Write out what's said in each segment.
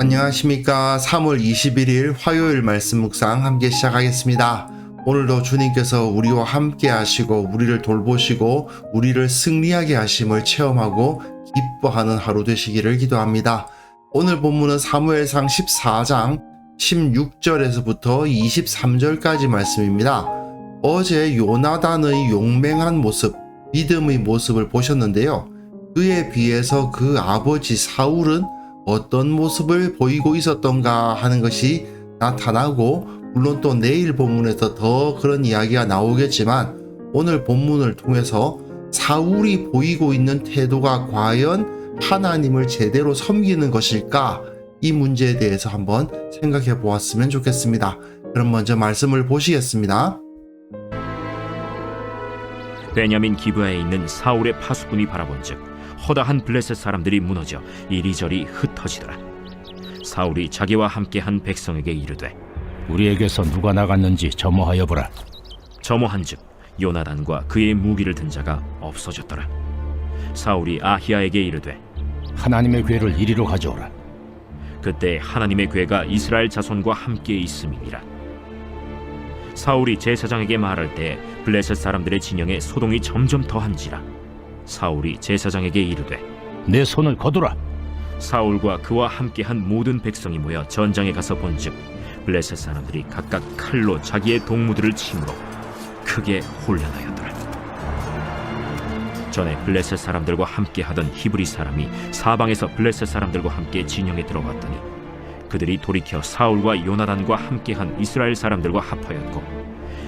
안녕하십니까. 3월 21일 화요일 말씀 묵상 함께 시작하겠습니다. 오늘도 주님께서 우리와 함께 하시고 우리를 돌보시고 우리를 승리하게 하심을 체험하고 기뻐하는 하루 되시기를 기도합니다. 오늘 본문은 사무엘상 14장 16절에서부터 23절까지 말씀입니다. 어제 요나단의 용맹한 모습, 믿음의 모습을 보셨는데요. 그에 비해서 그 아버지 사울은 어떤 모습을 보이고 있었던가 하는 것이 나타나고, 물론 또 내일 본문에서 더 그런 이야기가 나오겠지만 오늘 본문을 통해서 사울이 보이고 있는 태도가 과연 하나님을 제대로 섬기는 것일까, 이 문제에 대해서 한번 생각해 보았으면 좋겠습니다. 그럼 먼저 말씀을 보시겠습니다. 베냐민 기브아에 있는 사울의 파수꾼이 바라본즉 허다한 블레셋 사람들이 무너져 이리저리 흩어지더라. 사울이 자기와 함께한 백성에게 이르되 우리에게서 누가 나갔는지 점호하여 보라. 점호한즉 요나단과 그의 무기를 든 자가 없어졌더라. 사울이 아히야에게 이르되 하나님의 궤를 이리로 가져오라. 그때 하나님의 궤가 이스라엘 자손과 함께 있음이니라. 사울이 제사장에게 말할 때 블레셋 사람들의 진영에 소동이 점점 더한지라. 사울이 제사장에게 이르되 내 손을 거두라. 사울과 그와 함께한 모든 백성이 모여 전장에 가서 본즉 블레셋 사람들이 각각 칼로 자기의 동무들을 치므로 크게 혼란하였더라. 전에 블레셋 사람들과 함께하던 히브리 사람이 사방에서 블레셋 사람들과 함께 진영에 들어왔더니 그들이 돌이켜 사울과 요나단과 함께한 이스라엘 사람들과 합하였고,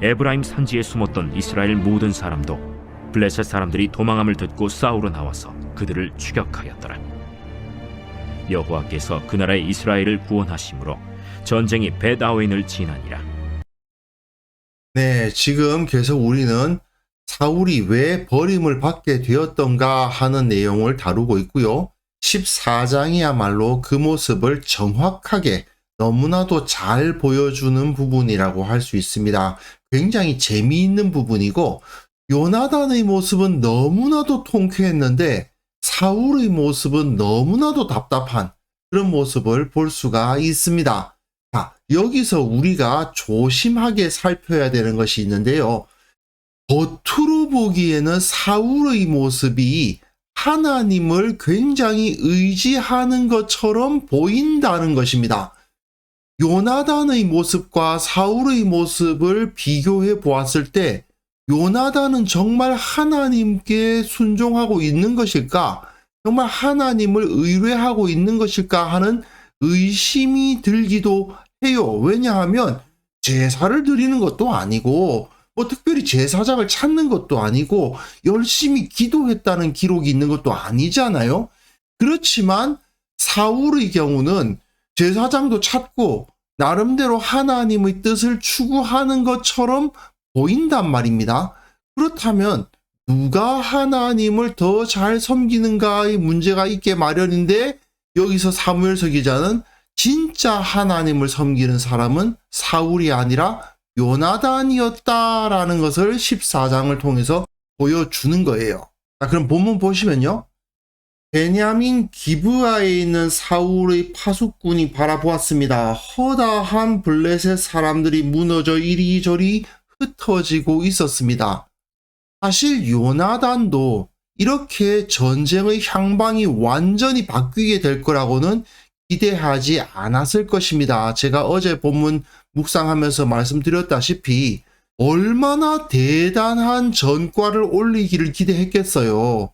에브라임 산지에 숨었던 이스라엘 모든 사람도 블레셋 사람들이 도망함을 듣고 싸우러 나와서 그들을 추격하였더라. 여호와께서 그 나라의 이스라엘을 구원하심으로 전쟁이 벳아웬을 지나니라. 네, 지금 계속 우리는 사울이 왜 버림을 받게 되었던가 하는 내용을 다루고 있고요. 14장이야말로 그 모습을 정확하게 너무나도 잘 보여주는 부분이라고 할 수 있습니다. 굉장히 재미있는 부분이고, 요나단의 모습은 너무나도 통쾌했는데 사울의 모습은 너무나도 답답한 그런 모습을 볼 수가 있습니다. 자, 여기서 우리가 조심하게 살펴야 되는 것이 있는데요. 겉으로 보기에는 사울의 모습이 하나님을 굉장히 의지하는 것처럼 보인다는 것입니다. 요나단의 모습과 사울의 모습을 비교해 보았을 때 요나단은 정말 하나님께 순종하고 있는 것일까? 정말 하나님을 의뢰하고 있는 것일까 하는 의심이 들기도 해요. 왜냐하면 제사를 드리는 것도 아니고 특별히 제사장을 찾는 것도 아니고 열심히 기도했다는 기록이 있는 것도 아니잖아요. 그렇지만 사울의 경우는 제사장도 찾고 나름대로 하나님의 뜻을 추구하는 것처럼 보인단 말입니다. 그렇다면 누가 하나님을 더 잘 섬기는가의 문제가 있게 마련인데, 여기서 사무엘서 기자는 진짜 하나님을 섬기는 사람은 사울이 아니라 요나단이었다라는 것을 14장을 통해서 보여주는 거예요. 자, 그럼 본문 보시면요. 베냐민 기브아에 있는 사울의 파수꾼이 바라보았습니다. 허다한 블레셋 사람들이 무너져 이리저리 흩어지고 있었습니다. 사실 요나단도 이렇게 전쟁의 향방이 완전히 바뀌게 될 거라고는 기대하지 않았을 것입니다. 제가 어제 본문 묵상하면서 말씀드렸다시피 얼마나 대단한 전과를 올리기를 기대했겠어요.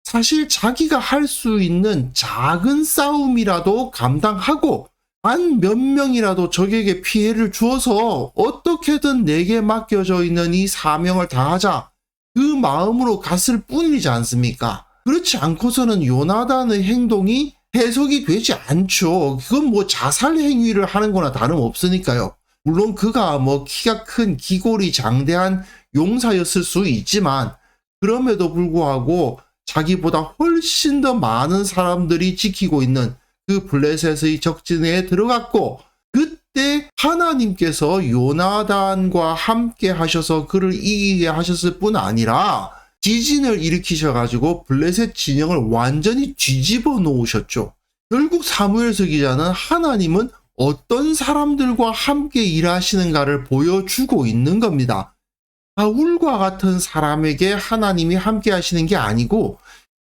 사실 자기가 할 수 있는 작은 싸움이라도 감당하고 한 몇 명이라도 적에게 피해를 주어서 어떻게든 내게 맡겨져 있는 이 사명을 다하자, 그 마음으로 갔을 뿐이지 않습니까? 그렇지 않고서는 요나단의 행동이 해석이 되지 않죠. 그건 뭐 자살 행위를 하는 거나 다름없으니까요. 물론 그가 키가 큰 기골이 장대한 용사였을 수 있지만 그럼에도 불구하고 자기보다 훨씬 더 많은 사람들이 지키고 있는 그 블레셋의 적진에 들어갔고, 그때 하나님께서 요나단과 함께 하셔서 그를 이기게 하셨을 뿐 아니라 지진을 일으키셔가지고 블레셋 진영을 완전히 뒤집어 놓으셨죠. 결국 사무엘서 기자는 하나님은 어떤 사람들과 함께 일하시는가를 보여주고 있는 겁니다. 사울과 같은 사람에게 하나님이 함께 하시는 게 아니고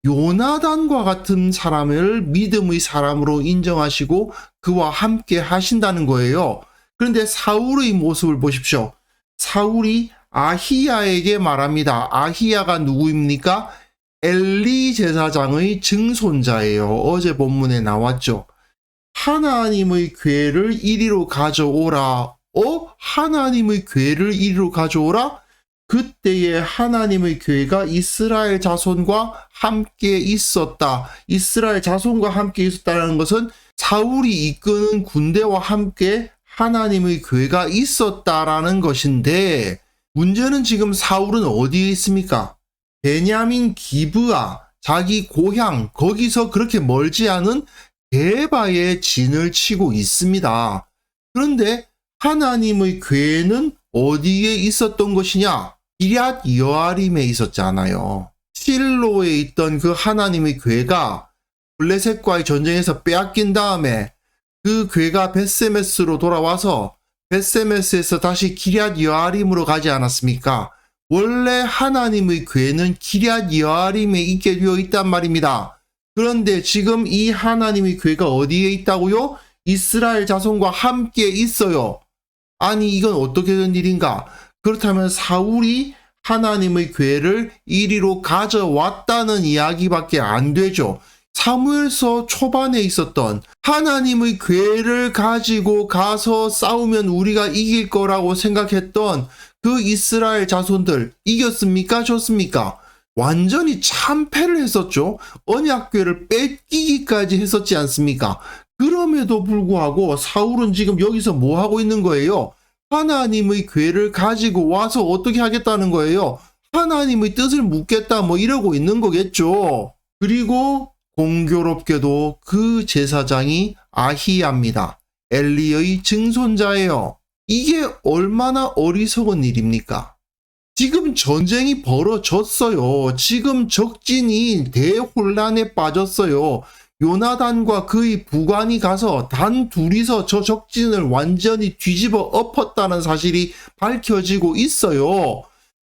요나단과 같은 사람을 믿음의 사람으로 인정하시고 그와 함께 하신다는 거예요. 그런데 사울의 모습을 보십시오. 사울이 아히야에게 말합니다. 아히야가 누구입니까? 엘리 제사장의 증손자예요. 어제 본문에 나왔죠. 하나님의 궤를 이리로 가져오라. 하나님의 궤를 이리로 가져오라? 그때에 하나님의 궤가 이스라엘 자손과 함께 있었다. 이스라엘 자손과 함께 있었다는 것은 사울이 이끄는 군대와 함께 하나님의 궤가 있었다라는 것인데, 문제는 지금 사울은 어디에 있습니까? 베냐민 기브아, 자기 고향, 거기서 그렇게 멀지 않은 게바에 진을 치고 있습니다. 그런데 하나님의 궤는 어디에 있었던 것이냐? 기럇 여아림에 있었잖아요. 실로에 있던 그 하나님의 궤가 블레셋과의 전쟁에서 빼앗긴 다음에 그 궤가 벳세메스로 돌아와서 벳세메스에서 다시 기럇 여아림으로 가지 않았습니까? 원래 하나님의 궤는 기럇 여아림에 있게 되어 있단 말입니다. 그런데 지금 이 하나님의 궤가 어디에 있다고요? 이스라엘 자손과 함께 있어요. 아니, 이건 어떻게 된 일인가? 그렇다면 사울이 하나님의 궤를 이리로 가져왔다는 이야기밖에 안 되죠. 사무엘서 초반에 있었던 하나님의 궤를 가지고 가서 싸우면 우리가 이길 거라고 생각했던 그 이스라엘 자손들 이겼습니까? 졌습니까? 완전히 참패를 했었죠. 언약궤를 뺏기기까지 했었지 않습니까? 그럼에도 불구하고 사울은 지금 여기서 뭐 하고 있는 거예요? 하나님의 궤를 가지고 와서 어떻게 하겠다는 거예요? 하나님의 뜻을 묻겠다 뭐 이러고 있는 거겠죠. 그리고 공교롭게도 그 제사장이 아히야입니다. 엘리의 증손자예요. 이게 얼마나 어리석은 일입니까? 지금 전쟁이 벌어졌어요. 지금 적진이 대혼란에 빠졌어요. 요나단과 그의 부관이 가서 단 둘이서 저 적진을 완전히 뒤집어 엎었다는 사실이 밝혀지고 있어요.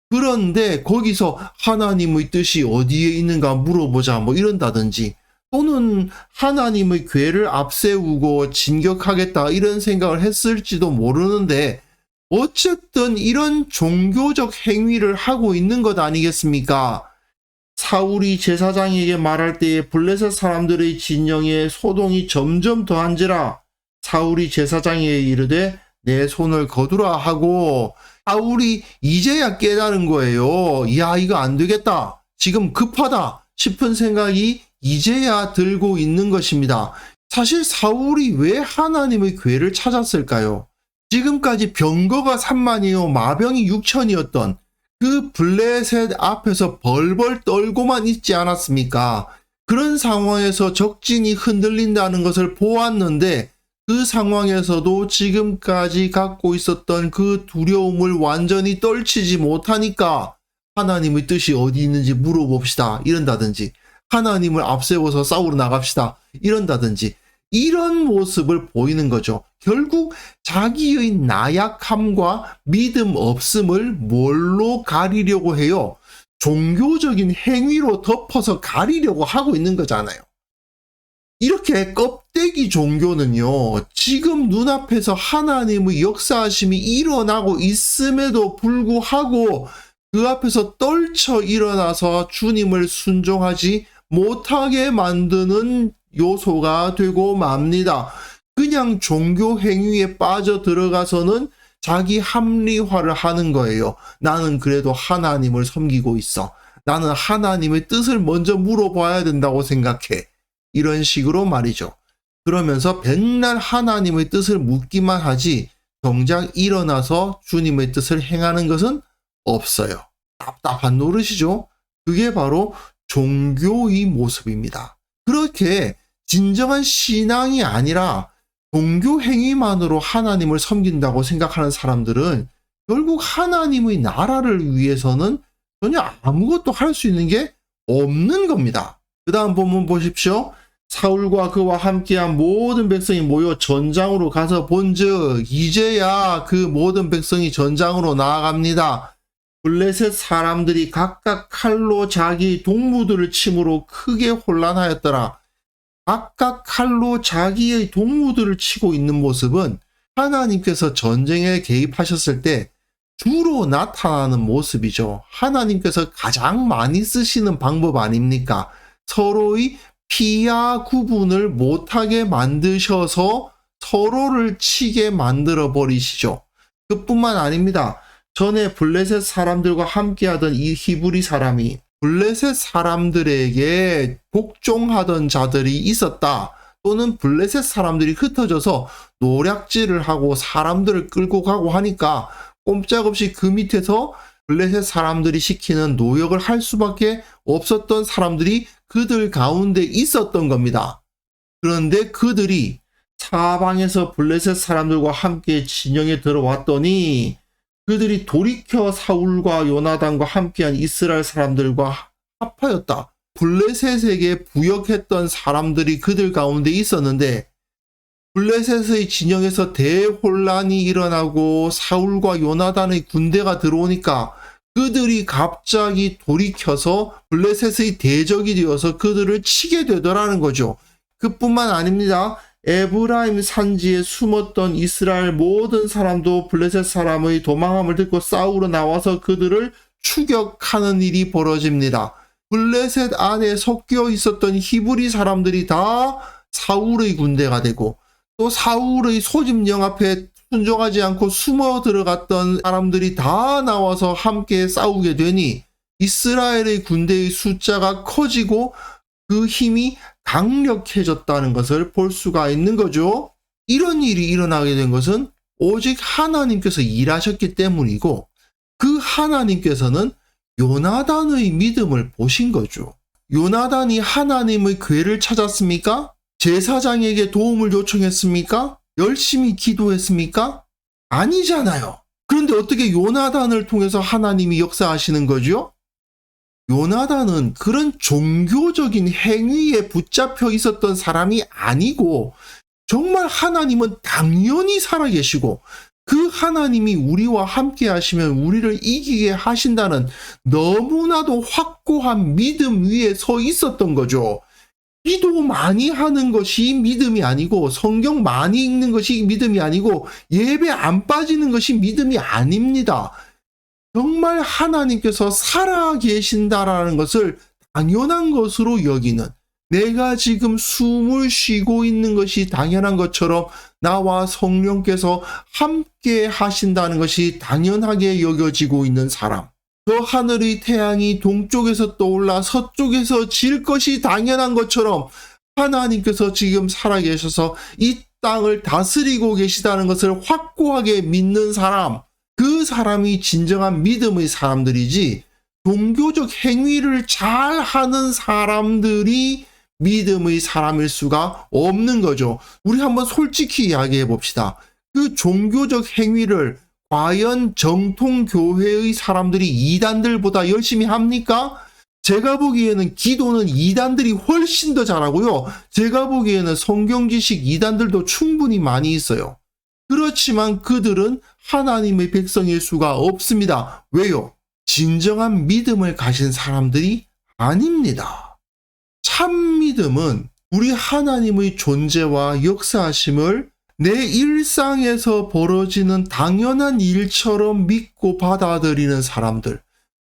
그런데 거기서 하나님의 뜻이 어디에 있는가 물어보자 뭐 이런다든지, 또는 하나님의 궤를 앞세우고 진격하겠다 이런 생각을 했을지도 모르는데, 어쨌든 이런 종교적 행위를 하고 있는 것 아니겠습니까? 사울이 제사장에게 말할 때에 블레셋 사람들의 진영에 소동이 점점 더한지라 사울이 제사장에게 이르되 내 손을 거두라 하고, 사울이 이제야 깨달은 거예요. 야, 이거 안 되겠다. 지금 급하다 싶은 생각이 이제야 들고 있는 것입니다. 사실 사울이 왜 하나님의 궤를 찾았을까요? 지금까지 병거가 3만이요 마병이 6천이었던 그 블레셋 앞에서 벌벌 떨고만 있지 않았습니까? 그런 상황에서 적진이 흔들린다는 것을 보았는데, 그 상황에서도 지금까지 갖고 있었던 그 두려움을 완전히 떨치지 못하니까 하나님의 뜻이 어디 있는지 물어봅시다 이런다든지, 하나님을 앞세워서 싸우러 나갑시다 이런다든지, 이런 모습을 보이는 거죠. 결국 자기의 나약함과 믿음 없음을 뭘로 가리려고 해요? 종교적인 행위로 덮어서 가리려고 하고 있는 거잖아요. 이렇게 껍데기 종교는요, 지금 눈앞에서 하나님의 역사하심이 일어나고 있음에도 불구하고 그 앞에서 떨쳐 일어나서 주님을 순종하지 못하게 만드는 요소가 되고 맙니다. 그냥 종교 행위에 빠져 들어가서는 자기 합리화를 하는 거예요. 나는 그래도 하나님을 섬기고 있어. 나는 하나님의 뜻을 먼저 물어봐야 된다고 생각해. 이런 식으로 말이죠. 그러면서 백날 하나님의 뜻을 묻기만 하지 정작 일어나서 주님의 뜻을 행하는 것은 없어요. 답답한 노릇이죠. 그게 바로 종교의 모습입니다. 그렇게 진정한 신앙이 아니라 종교 행위만으로 하나님을 섬긴다고 생각하는 사람들은 결국 하나님의 나라를 위해서는 전혀 아무것도 할 수 있는 게 없는 겁니다. 그 다음 본문 보십시오. 사울과 그와 함께한 모든 백성이 모여 전장으로 가서 본즉 이제야 그 모든 백성이 전장으로 나아갑니다. 블레셋 사람들이 각각 칼로 자기 동무들을 침으로 크게 혼란하였더라. 각각 칼로 자기의 동무들을 치고 있는 모습은 하나님께서 전쟁에 개입하셨을 때 주로 나타나는 모습이죠. 하나님께서 가장 많이 쓰시는 방법 아닙니까? 서로의 피하 구분을 못하게 만드셔서 서로를 치게 만들어 버리시죠. 그뿐만 아닙니다. 전에 블레셋 사람들과 함께하던 이 히브리 사람이 블레셋 사람들에게 복종하던 자들이 있었다. 또는 블레셋 사람들이 흩어져서 노략질을 하고 사람들을 끌고 가고 하니까 꼼짝없이 그 밑에서 블레셋 사람들이 시키는 노역을 할 수밖에 없었던 사람들이 그들 가운데 있었던 겁니다. 그런데 그들이 사방에서 블레셋 사람들과 함께 진영에 들어왔더니 그들이 돌이켜 사울과 요나단과 함께한 이스라엘 사람들과 합하였다. 블레셋에게 부역했던 사람들이 그들 가운데 있었는데 블레셋의 진영에서 대혼란이 일어나고 사울과 요나단의 군대가 들어오니까 그들이 갑자기 돌이켜서 블레셋의 대적이 되어서 그들을 치게 되더라는 거죠. 그뿐만 아닙니다. 에브라임 산지에 숨었던 이스라엘 모든 사람도 블레셋 사람의 도망함을 듣고 싸우러 나와서 그들을 추격하는 일이 벌어집니다. 블레셋 안에 섞여 있었던 히브리 사람들이 다 사울의 군대가 되고 또 사울의 소집령 앞에 순종하지 않고 숨어 들어갔던 사람들이 다 나와서 함께 싸우게 되니 이스라엘의 군대의 숫자가 커지고 그 힘이 강력해졌다는 것을 볼 수가 있는 거죠. 이런 일이 일어나게 된 것은 오직 하나님께서 일하셨기 때문이고 그 하나님께서는 요나단의 믿음을 보신 거죠. 요나단이 하나님의 궤를 찾았습니까? 제사장에게 도움을 요청했습니까? 열심히 기도했습니까? 아니잖아요. 그런데 어떻게 요나단을 통해서 하나님이 역사하시는 거죠? 요나단은 그런 종교적인 행위에 붙잡혀 있었던 사람이 아니고 정말 하나님은 당연히 살아계시고 그 하나님이 우리와 함께 하시면 우리를 이기게 하신다는 너무나도 확고한 믿음 위에 서 있었던 거죠. 기도 많이 하는 것이 믿음이 아니고 성경 많이 읽는 것이 믿음이 아니고 예배 안 빠지는 것이 믿음이 아닙니다. 정말 하나님께서 살아계신다라는 것을 당연한 것으로 여기는, 내가 지금 숨을 쉬고 있는 것이 당연한 것처럼 나와 성령께서 함께 하신다는 것이 당연하게 여겨지고 있는 사람. 저 하늘의 태양이 동쪽에서 떠올라 서쪽에서 질 것이 당연한 것처럼 하나님께서 지금 살아계셔서 이 땅을 다스리고 계시다는 것을 확고하게 믿는 사람, 그 사람이 진정한 믿음의 사람들이지 종교적 행위를 잘 하는 사람들이 믿음의 사람일 수가 없는 거죠. 우리 한번 솔직히 이야기해 봅시다. 그 종교적 행위를 과연 정통교회의 사람들이 이단들보다 열심히 합니까? 제가 보기에는 기도는 이단들이 훨씬 더 잘하고요. 제가 보기에는 성경 지식 이단들도 충분히 많이 있어요. 그렇지만 그들은 하나님의 백성일 수가 없습니다. 왜요? 진정한 믿음을 가진 사람들이 아닙니다. 참 믿음은 우리 하나님의 존재와 역사하심을 내 일상에서 벌어지는 당연한 일처럼 믿고 받아들이는 사람들,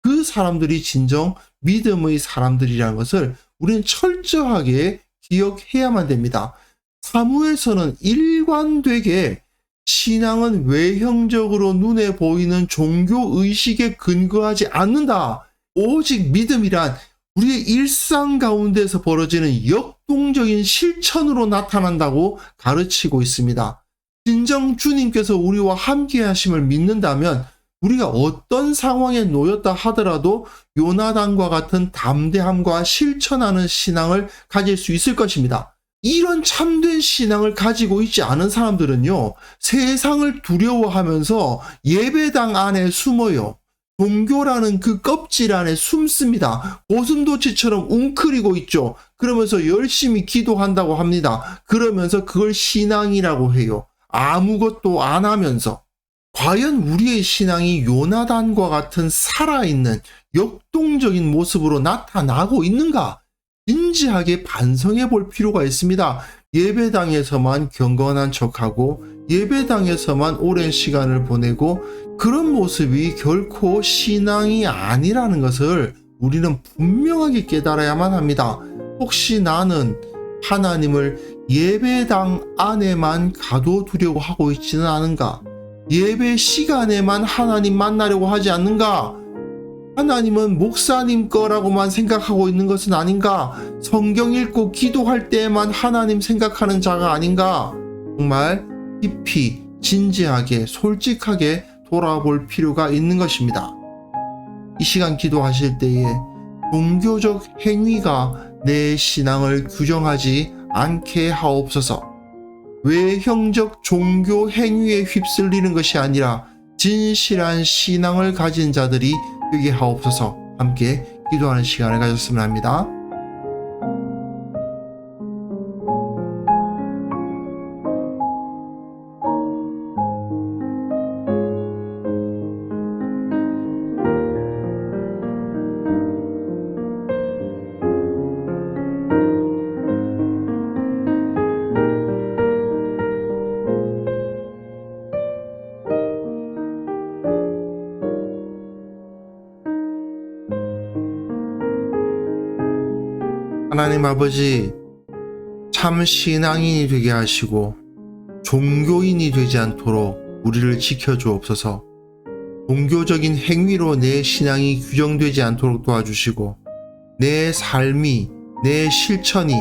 그 사람들이 진정 믿음의 사람들이라는 것을 우리는 철저하게 기억해야만 됩니다. 사무엘서는 일관되게 신앙은 외형적으로 눈에 보이는 종교의식에 근거하지 않는다. 오직 믿음이란 우리의 일상 가운데서 벌어지는 역동적인 실천으로 나타난다고 가르치고 있습니다. 진정 주님께서 우리와 함께 하심을 믿는다면 우리가 어떤 상황에 놓였다 하더라도 요나단과 같은 담대함과 실천하는 신앙을 가질 수 있을 것입니다. 이런 참된 신앙을 가지고 있지 않은 사람들은요, 세상을 두려워하면서 예배당 안에 숨어요. 종교라는 그 껍질 안에 숨습니다. 고슴도치처럼 웅크리고 있죠. 그러면서 열심히 기도한다고 합니다. 그러면서 그걸 신앙이라고 해요. 아무것도 안 하면서. 과연 우리의 신앙이 요나단과 같은 살아있는 역동적인 모습으로 나타나고 있는가? 진지하게 반성해 볼 필요가 있습니다. 예배당에서만 경건한 척하고 예배당에서만 오랜 시간을 보내고 그런 모습이 결코 신앙이 아니라는 것을 우리는 분명하게 깨달아야만 합니다. 혹시 나는 하나님을 예배당 안에만 가둬두려고 하고 있지는 않은가? 예배 시간에만 하나님 만나려고 하지 않는가? 하나님은 목사님 거라고만 생각하고 있는 것은 아닌가? 성경 읽고 기도할 때에만 하나님 생각하는 자가 아닌가? 정말 깊이 진지하게 솔직하게 돌아볼 필요가 있는 것입니다. 이 시간 기도하실 때에 종교적 행위가 내 신앙을 규정하지 않게 하옵소서. 외형적 종교 행위에 휩쓸리는 것이 아니라 진실한 신앙을 가진 자들이 되게 하옵소서. 함께 기도하는 시간을 가졌으면 합니다. 하나님 아버지, 참 신앙인이 되게 하시고 종교인이 되지 않도록 우리를 지켜주옵소서. 종교적인 행위로 내 신앙이 규정되지 않도록 도와주시고 내 삶이, 내 실천이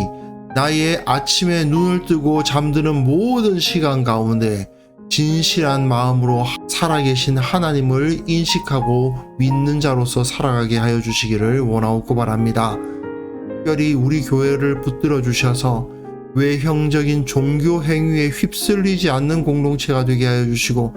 나의 아침에 눈을 뜨고 잠드는 모든 시간 가운데 진실한 마음으로 살아계신 하나님을 인식하고 믿는 자로서 살아가게 하여 주시기를 원하옵고 바랍니다. 특별히 우리 교회를 붙들어 주셔서 외형적인 종교 행위에 휩쓸리지 않는 공동체가 되게 하여 주시고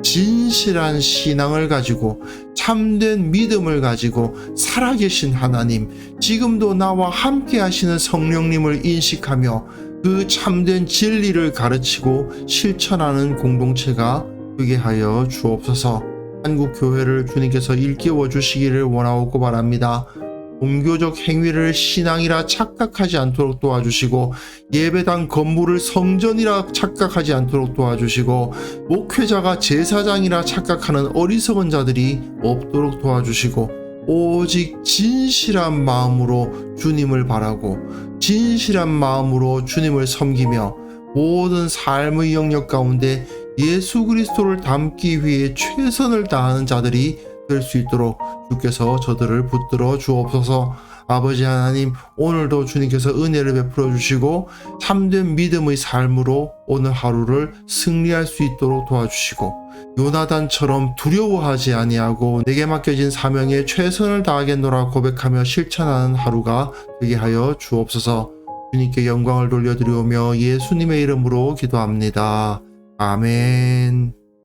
진실한 신앙을 가지고 참된 믿음을 가지고 살아계신 하나님, 지금도 나와 함께 하시는 성령님을 인식하며 그 참된 진리를 가르치고 실천하는 공동체가 되게 하여 주옵소서. 한국 교회를 주님께서 일깨워 주시기를 원하옵고 바랍니다. 종교적 행위를 신앙이라 착각하지 않도록 도와주시고 예배당 건물을 성전이라 착각하지 않도록 도와주시고 목회자가 제사장이라 착각하는 어리석은 자들이 없도록 도와주시고 오직 진실한 마음으로 주님을 바라고 진실한 마음으로 주님을 섬기며 모든 삶의 영역 가운데 예수 그리스도를 닮기 위해 최선을 다하는 자들이 될 수 있도록 주께서 저들을 붙들어 주옵소서. 아버지 하나님, 오늘도 주님께서 은혜를 베풀어 주시고 참된 믿음의 삶으로 오늘 하루를 승리할 수 있도록 도와주시고 요나단처럼 두려워하지 아니하고 내게 맡겨진 사명에 최선을 다하겠노라 고백하며 실천하는 하루가 되게 하여 주옵소서. 주님께 영광을 돌려드리오며 예수님의 이름으로 기도합니다. 아멘.